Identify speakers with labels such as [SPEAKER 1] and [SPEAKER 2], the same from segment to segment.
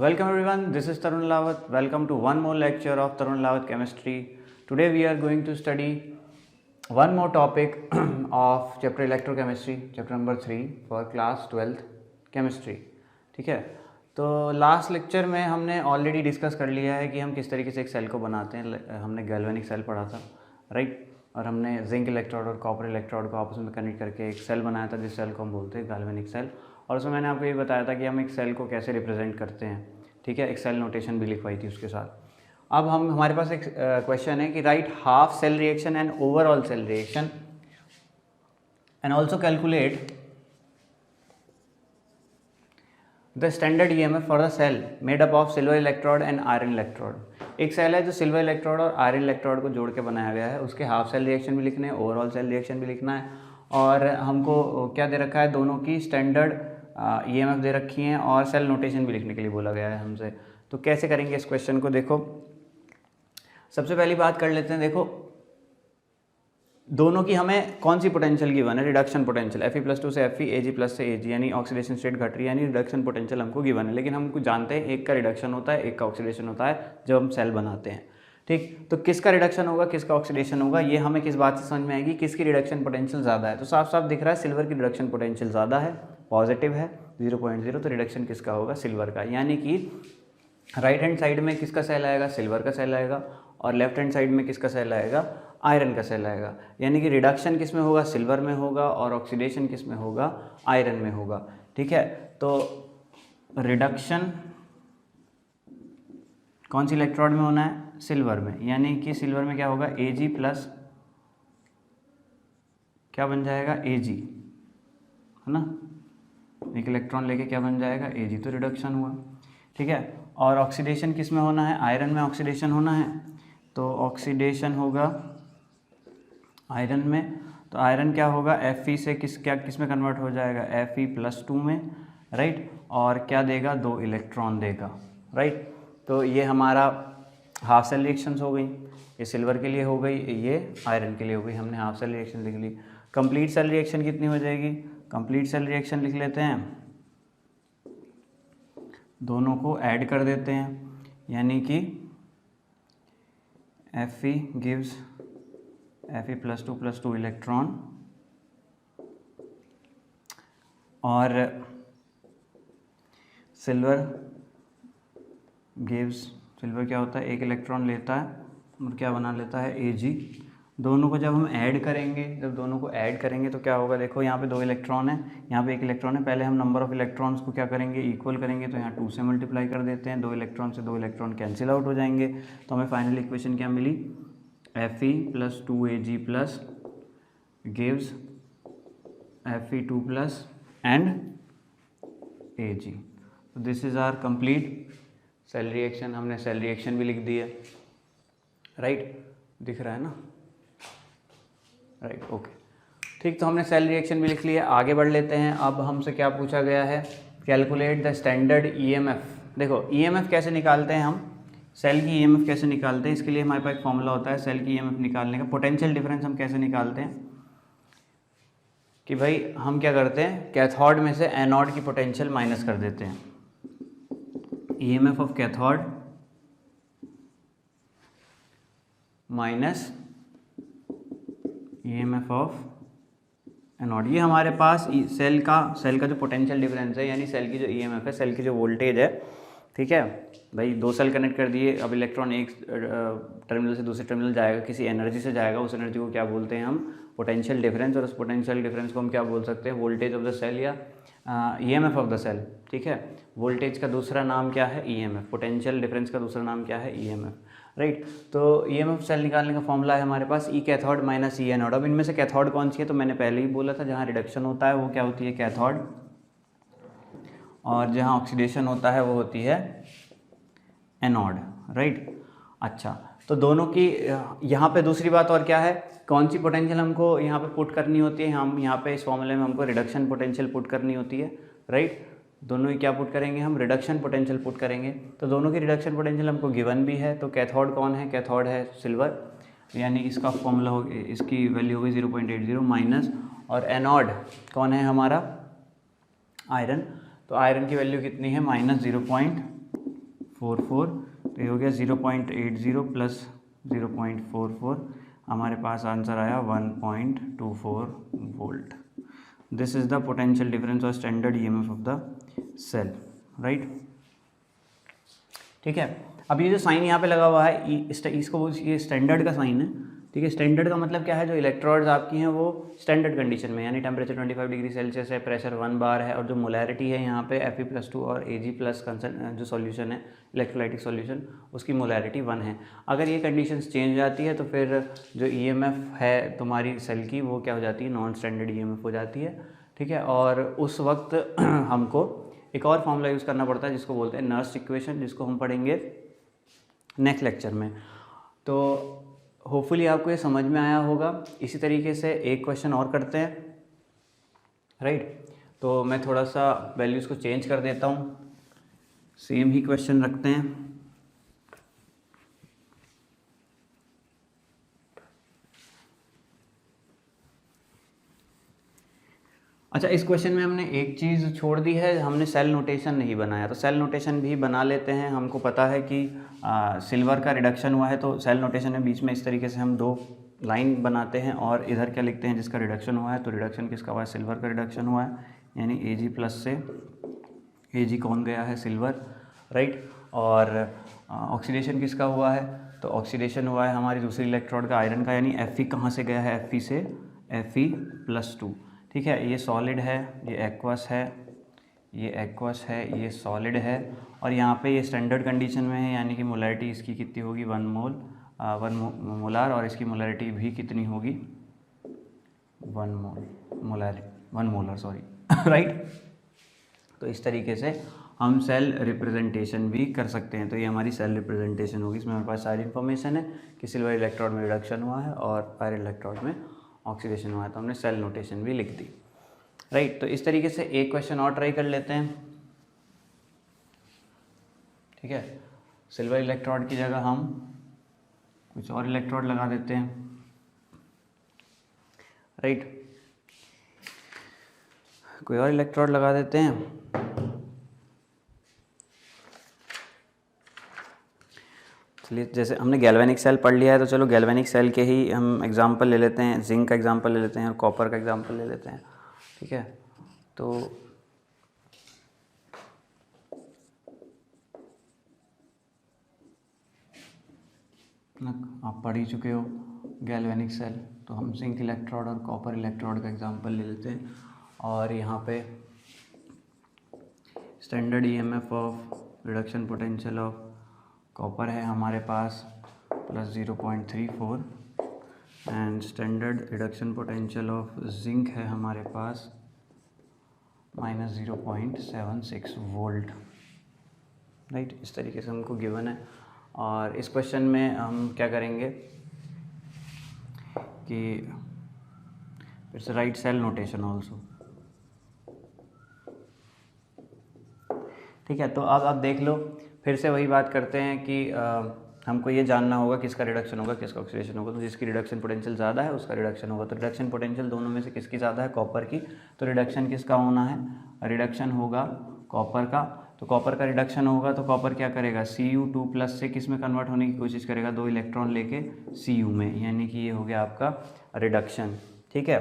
[SPEAKER 1] Welcome everyone, this is Tarun Lawat. Welcome to one more lecture of Tarun Lawat Chemistry. Today we are going to study one more topic of chapter electrochemistry, chapter number 3 for class 12th chemistry. ठीक है, तो last lecture में हमने already discuss कर लिया है कि हम किस तरीके से एक सेल को बनाते हैं. हमने गैल्वेनिक सेल पढ़ा था, राइट. और हमने जिंक इलेक्ट्रोड और कॉपर इलेक्ट्रोड को आपस में कनेक्ट करके एक सेल बनाया था, जिस सेल को हम बोलते हैं गैल्वेनिक सेल. और उसमें मैंने आपको ये बताया था कि हम एक सेल को कैसे रिप्रेजेंट करते हैं. ठीक है, एक सेल नोटेशन भी लिखवाई थी उसके साथ. अब हमारे पास एक क्वेश्चन है कि right half cell reaction and overall cell reaction and also calculate the standard EMF for the cell made up of silver electrode and iron electrode. एक सेल है जो सिल्वर इलेक्ट्रोड और आयरन इलेक्ट्रोड को जोड़ के बनाया गया है. उसके हाफ सेल रिएक्शन भी लिखने हैं, ओवरऑल सेल रिएक्शन भी लिखना है. और हमको क्या दे रखा है, दोनों की स्टैंडर्ड ईएमएफ दे रखी हैं और सेल नोटेशन भी लिखने के लिए बोला गया है हमसे. तो कैसे करेंगे इस क्वेश्चन को, देखो सबसे पहली बात कर लेते हैं. देखो दोनों की हमें कौन सी पोटेंशियल गिवन है, रिडक्शन पोटेंशियल Fe+2 से Fe, Ag+ से Ag, यानी ऑक्सीडेशन स्टेट घट रही है, यानी रिडक्शन पोटेंशियल हमको गिवन है. लेकिन हमको जानते हैं एक का रिडक्शन होता है, एक का ऑक्सीडेशन होता है जब हम सेल बनाते हैं. ठीक, तो किसका रिडक्शन होगा, किसका ऑक्सीडेशन होगा, ये हमें किस बात से समझ में आएगी, किसकी रिडक्शन पोटेंशियल ज़्यादा है. तो साफ साफ दिख रहा है सिल्वर की रिडक्शन पोटेंशियल ज़्यादा है, पॉजिटिव है 0.0. तो रिडक्शन किसका होगा, सिल्वर का. यानी कि राइट हैंड साइड में किसका सेल आएगा, सिल्वर का सेल आएगा. और लेफ्ट हैंड साइड में किसका सेल आएगा, आयरन का सेल आएगा. यानी कि रिडक्शन किस में होगा, सिल्वर में होगा, और ऑक्सीडेशन किस में होगा, आयरन में होगा. ठीक है, तो रिडक्शन कौन सी इलेक्ट्रोड में होना है, सिल्वर में. यानी कि सिल्वर में क्या होगा, Ag+ क्या बन जाएगा, Ag, है ना. एक इलेक्ट्रॉन लेके क्या बन जाएगा, Ag. तो रिडक्शन हुआ. ठीक है, और ऑक्सीडेशन किस में होना है, आयरन में ऑक्सीडेशन होना है. तो ऑक्सीडेशन होगा आयरन में. तो आयरन क्या होगा, Fe से किस में कन्वर्ट हो जाएगा, Fe+2 में, राइट. और क्या देगा, 2 इलेक्ट्रॉन देगा, राइट. तो ये हमारा हाफ सेल रिएक्शंस हो गई. ये सिल्वर के लिए हो गई, ये आयरन के लिए हो गई. हमने हाफ सेल रिएक्शन लिख ली. कंप्लीट सेल रिएक्शन कितनी हो जाएगी, कंप्लीट सेल रिएक्शन लिख लेते हैं, दोनों को ऐड कर देते हैं. यानी कि Fe gives Fe+2 + 2 इलेक्ट्रॉन, और सिल्वर क्या होता है, एक इलेक्ट्रॉन लेता है और क्या बना लेता है, Ag. दोनों को जब हम ऐड करेंगे, तो क्या होगा, देखो यहाँ पे 2 इलेक्ट्रॉन है, यहाँ पे 1 इलेक्ट्रॉन है. पहले हम नंबर ऑफ इलेक्ट्रॉन्स को क्या करेंगे, इक्वल करेंगे. तो यहाँ 2 से मल्टीप्लाई कर देते हैं. 2 इलेक्ट्रॉन से 2 इलेक्ट्रॉन कैंसिल आउट हो जाएंगे. तो हमें फाइनल इक्वेशन क्या मिली, Fe+2Ag+ gives Fe2+ and Ag. तो this is our complete cell reaction. हमने सेल रिएक्शन भी लिख दी है, राइट. दिख रहा है ना, राइट, ओके. ठीक, तो हमने सेल रिएक्शन भी लिख लिया. आगे बढ़ लेते हैं. अब हमसे क्या पूछा गया है, कैलकुलेट द स्टैंडर्ड ईएमएफ. देखो ईएमएफ कैसे निकालते हैं हम, सेल की ईएमएफ कैसे निकालते हैं, इसके लिए हमारे पास एक फॉर्मूला होता है सेल की ईएमएफ निकालने का. पोटेंशियल डिफरेंस हम कैसे निकालते हैं कि भाई हम क्या करते हैं, कैथोड में से एनोड की पोटेंशियल माइनस कर देते हैं. EMF of cathode minus EMF of anode. ये हमारे पास सेल का जो पोटेंशियल डिफरेंस है, यानी सेल की जो ईएमएफ है, सेल की जो वोल्टेज है. ठीक है भाई, 2 सेल कनेक्ट कर दिए. अब इलेक्ट्रॉन एक टर्मिनल से दूसरे टर्मिनल जाएगा, किसी एनर्जी से जाएगा. उस एनर्जी को क्या बोलते हैं हम, पोटेंशियल डिफरेंस. और उस पोटेंशियल डिफरेंस को हम क्या बोल सकते हैं, वोल्टेज ऑफ द सेल या ईएमएफ ऑफ द सेल. ठीक है, वोल्टेज का दूसरा नाम क्या है, ईएमएफ. पोटेंशियल डिफरेंस का दूसरा नाम क्या है, ईएमएफ, राइट. तो ईएमएफ सेल निकालने का फॉर्मूला है हमारे पास ई कैथोड माइनस ई एनोड. अब इनमें से कैथोड कौन सी है, तो मैंने पहले ही बोला था, जहाँ रिडक्शन होता है वो क्या होती है, कैथोड. और जहाँ ऑक्सीडेशन होता है वो होती है एनोड, राइट. अच्छा, तो दोनों की यहाँ पे दूसरी बात और क्या है, कौन सी पोटेंशियल हमको यहाँ पे पुट करनी होती है, हम यहाँ पे इस फॉर्मूले में हमको रिडक्शन पोटेंशियल पुट करनी होती है, राइट. दोनों ही क्या पुट करेंगे, हम रिडक्शन पोटेंशियल पुट करेंगे. तो दोनों की रिडक्शन पोटेंशियल हमको गिवन भी है. तो कैथोड कौन है, कैथोड है सिल्वर, यानी इसका फॉर्मूला हो, इसकी वैल्यू होगी 0.80 माइनस. और एनोड कौन है हमारा, आयरन. तो आयरन की वैल्यू कितनी है, -0.80. 0.44, तो ये हो गया 0.80 प्लस 0.44, हमारे पास आंसर आया 1.24 volt. This is the potential difference और standard EMF of the cell, right. ठीक है, अब ये जो साइन यहाँ पे लगा हुआ है इसको ये स्टैंडर्ड का साइन है। ठीक है, स्टैंडर्ड का मतलब क्या है, जो इलेक्ट्रोड्स आपकी हैं वो स्टैंडर्ड कंडीशन में, यानी टेम्परेचर 25 डिग्री सेल्सियस है, प्रेशर 1 बार है, और जो मोलैरिटी है यहाँ पे Fe+2 और Ag+ जो सॉल्यूशन है इलेक्ट्रोलाइटिक सॉल्यूशन, उसकी मोलैरिटी 1 है। अगर ये कंडीशंस चेंज जाती है तो फिर जो ईएमएफ है तुम्हारी सेल की वो क्या हो जाती है, नॉन स्टैंडर्ड ईएमएफ हो जाती है। ठीक है, और उस वक्त हमको एक और फॉर्मूला यूज़ करना पड़ता है जिसको बोलते हैं नर्स इक्वेशन, जिसको हम पढ़ेंगे नेक्स्ट लेक्चर में। तो होपफुली आपको ये समझ में आया होगा। इसी तरीके से एक क्वेश्चन और करते हैं, राइट। तो मैं थोड़ा सा वैल्यूज़ को चेंज कर देता हूँ, सेम ही क्वेश्चन रखते हैं। अच्छा, इस क्वेश्चन में हमने एक चीज़ छोड़ दी है, हमने सेल नोटेशन नहीं बनाया, तो सेल नोटेशन भी बना लेते हैं। हमको पता है कि सिल्वर का रिडक्शन हुआ है, तो सेल नोटेशन में बीच में इस तरीके से हम 2 लाइन बनाते हैं और इधर क्या लिखते हैं, जिसका रिडक्शन हुआ है। तो रिडक्शन किसका हुआ है, सिल्वर का रिडक्शन हुआ है, यानी Ag+ से Ag कौन गया है, सिल्वर, राइट। और ऑक्सीडेशन किसका हुआ है, तो ऑक्सीडेशन हुआ है हमारी दूसरी इलेक्ट्रोड का, आयरन का, यानी Fe कहाँ से गया है, Fe से Fe+2। ठीक है, ये सॉलिड है, ये एक्वस है, ये एक्वस है, ये सॉलिड है, और यहाँ पे ये स्टैंडर्ड कंडीशन में है, यानी कि मोलैरिटी इसकी कितनी होगी, 1 मोलार, और इसकी मोलैरिटी भी कितनी होगी, 1 मोलर, सॉरी, राइट। तो इस तरीके से हम सेल रिप्रेजेंटेशन भी कर सकते हैं। तो ये हमारी सेल रिप्रेजेंटेशन होगी, इसमें हमारे पास सारी इन्फॉर्मेशन है कि सिल्वर इलेक्ट्रोड में रिडक्शन हुआ है और आयरन इलेक्ट्रोड में ऑक्सीडेशन हुआ है, तो हमने सेल नोटेशन भी लिख दी, राइट। तो इस तरीके से एक क्वेश्चन और ट्राई कर लेते हैं। ठीक है, सिल्वर इलेक्ट्रोड की जगह हम कुछ और इलेक्ट्रोड लगा देते हैं, राइट। कोई और इलेक्ट्रोड लगा देते हैं। चलिए, जैसे हमने गैल्वेनिक सेल पढ़ लिया है, तो चलो गैल्वेनिक सेल के ही हम एग्जांपल ले लेते हैं, जिंक का एग्जांपल ले लेते हैं और कॉपर का एग्जांपल ले लेते हैं। ठीक है, तो आप पढ़ ही चुके हो गैल्वेनिक सेल, तो हम जिंक इलेक्ट्रोड और कॉपर इलेक्ट्रोड का एग्जांपल ले लेते हैं। और यहाँ पे standard EMF of reduction potential of copper है हमारे पास +0.34, and standard reduction potential of zinc है हमारे पास -0.76 वोल्ट, राइट। इस तरीके से हमको गिवन है। और इस क्वेश्चन में हम क्या करेंगे कि फिर से राइट सेल नोटेशन ऑल्सो। ठीक है, तो अब आप देख लो, फिर से वही बात करते हैं कि हमको ये जानना होगा किसका रिडक्शन होगा, किसका ऑक्सीडेशन होगा। तो जिसकी रिडक्शन पोटेंशियल ज़्यादा है उसका रिडक्शन होगा। तो रिडक्शन पोटेंशियल दोनों में से किसकी ज़्यादा है, कॉपर की, तो रिडक्शन किसका होना है, रिडक्शन होगा कॉपर का। तो कॉपर का रिडक्शन होगा तो कॉपर क्या करेगा, Cu2+ से किस में कन्वर्ट होने की कोशिश करेगा, 2 इलेक्ट्रॉन लेके Cu में, यानी कि ये हो गया आपका रिडक्शन। ठीक है,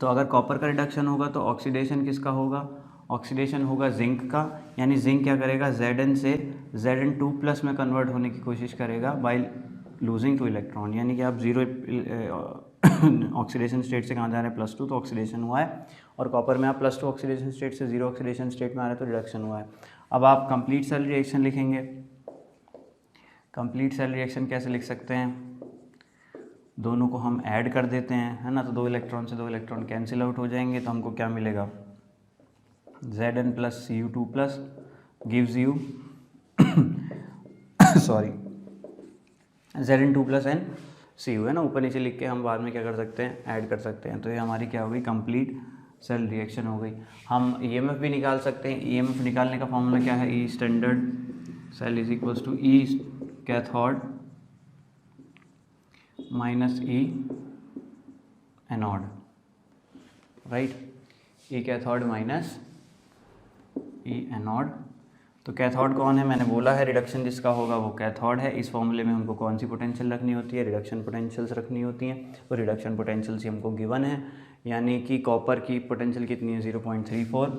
[SPEAKER 1] तो अगर कॉपर का रिडक्शन होगा तो ऑक्सीडेशन किसका होगा, ऑक्सीडेशन होगा जिंक का, यानी जिंक क्या करेगा, Zn से Zn2+ में कन्वर्ट होने की कोशिश करेगा बाय लूजिंग 2 इलेक्ट्रॉन, यानी कि आप 0 ऑक्सीडेशन स्टेट से कहाँ जा रहे हैं, +2, तो ऑक्सीडेशन हुआ है। और कॉपर में आप +2 ऑक्सीडेशन स्टेट से 0 ऑक्सीडेशन स्टेट में आ रहे हैं, तो रिडक्शन हुआ है। अब आप कंप्लीट सेल रिएक्शन लिखेंगे। कंप्लीट सेल रिएक्शन कैसे लिख सकते हैं, दोनों को हम ऐड कर देते हैं, है ना। तो 2 इलेक्ट्रॉन से 2 इलेक्ट्रॉन कैंसिल आउट हो जाएंगे, तो हमको क्या मिलेगा, Zn + Cu2+ gives you sorry Zn2+ and Cu, है ना। ऊपर नीचे लिख के हम बाद में क्या कर सकते हैं, ऐड कर सकते हैं। तो ये हमारी क्या हो गई, कंप्लीट सेल रिएक्शन हो गई। हम ईएमएफ भी निकाल सकते हैं। ईएमएफ निकालने का फॉर्मूला क्या है, E standard cell is equals to E cathode minus E anode, right. E cathode minus E anode, तो कैथोड कौन है, मैंने बोला है रिडक्शन जिसका होगा वो कैथोड है। इस फॉर्मूले में हमको कौन सी पोटेंशियल रखनी होती है, रिडक्शन पोटेंशियल्स रखनी होती हैं। तो रिडक्शन पोटेंशियल्स हमको गिवन है, यानी कि कॉपर की पोटेंशियल कितनी है 0.34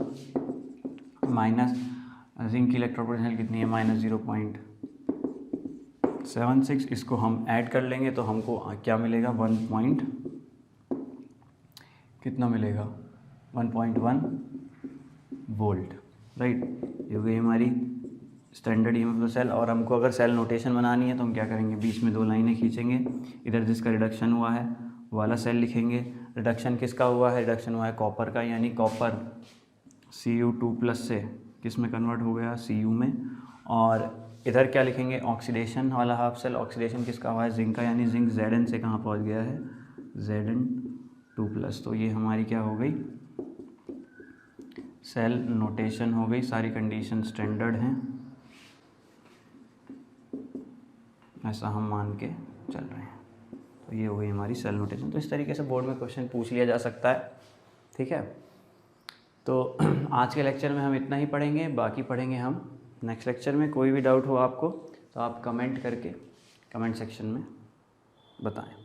[SPEAKER 1] माइनस जिंक की इलेक्ट्रो पोटेंशियल कितनी है -0.76। इसको हम ऐड कर लेंगे तो हमको क्या मिलेगा 1.1 वोल्ट, राइट। ये हो गई हमारी स्टैंडर्ड ईएमएफ सेल। और हमको अगर सेल नोटेशन बनानी है तो हम क्या करेंगे, बीच में 2 लाइनें खींचेंगे, इधर जिसका रिडक्शन हुआ है वो वाला सेल लिखेंगे। रिडक्शन किसका हुआ है, रिडक्शन हुआ है कॉपर का, यानी कॉपर Cu2+ से किस में कन्वर्ट हो गया, Cu में। और इधर क्या लिखेंगे, ऑक्सीडेशन वाला हाफ सेल, ऑक्सीडेशन किसका हुआ है, जिंक का, यानी जिंक Zn से कहाँ पहुँच गया है, Zn2+। तो ये हमारी क्या हो गई, सेल नोटेशन हो गई। सारी कंडीशन स्टैंडर्ड हैं, ऐसा हम मान के चल रहे हैं। तो ये हो गई हमारी सेल नोटेशन। तो इस तरीके से बोर्ड में क्वेश्चन पूछ लिया जा सकता है, ठीक है। तो आज के लेक्चर में हम इतना ही पढ़ेंगे, बाकी पढ़ेंगे हम नेक्स्ट लेक्चर में। कोई भी डाउट हो आपको तो आप कमेंट करके कमेंट सेक्शन में बताएं।